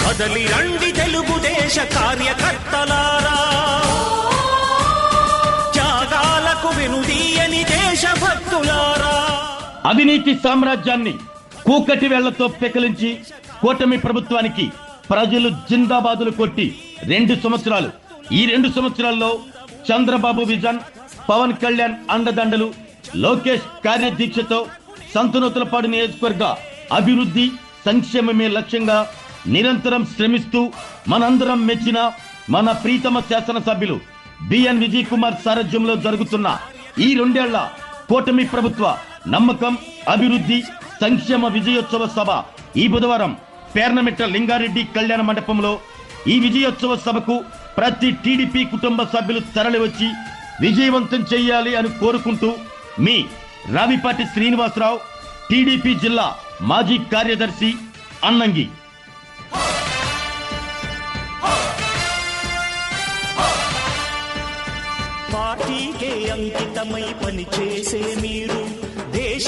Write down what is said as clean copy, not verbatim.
కదలి రండి తెలుగుదేశ కార్యకర్తలారా, త్యాగాలకు వెనుదీయని దేశభక్తులారా. అవినీతి సామ్రాజ్యాన్ని కూకటి వేళ్లతో పెకలించి కూటమి ప్రభుత్వానికి ప్రజలు జిందాబాదులు కొట్టి 2 సంవత్సరాలు. ఈ 2 సంవత్సరాల్లో చంద్రబాబు విజన్, పవన్ కళ్యాణ్ అండదండలు, లోకేష్ కార్యదీక్షతో సంతనూతలపాడు నియోజకవర్గ అభివృద్ధి సంక్షేమమే లక్ష్యంగా నిరంతరం శ్రమిస్తూ మనందరం మెచ్చిన మన ప్రీతమ శాసనసభ్యులు బిఎన్ విజయ్ కుమార్ సారథ్యంలో జరుగుతున్న ఈ 2 ఏళ్ల కూటమి ప్రభుత్వ నమ్మకం, అభివృద్ధి, సంక్షేమ విజయోత్సవ సభ ఈ బుధవారం పేర్నమిట్ట లింగారెడ్డి కళ్యాణ మండపంలో. ఈ విజయోత్సవ సభకు ప్రతి టీడీపీ కుటుంబ సభ్యులు తరలివచ్చి విజయవంతం చేయాలి అని కోరుకుంటూ మీ రావిపాటి శ్రీనివాసరావు, టీడీపీ జిల్లా మాజీ కార్యదర్శి, అన్నంగి. పార్టీకే అంకితమై పనిచేసే మీరు దేశ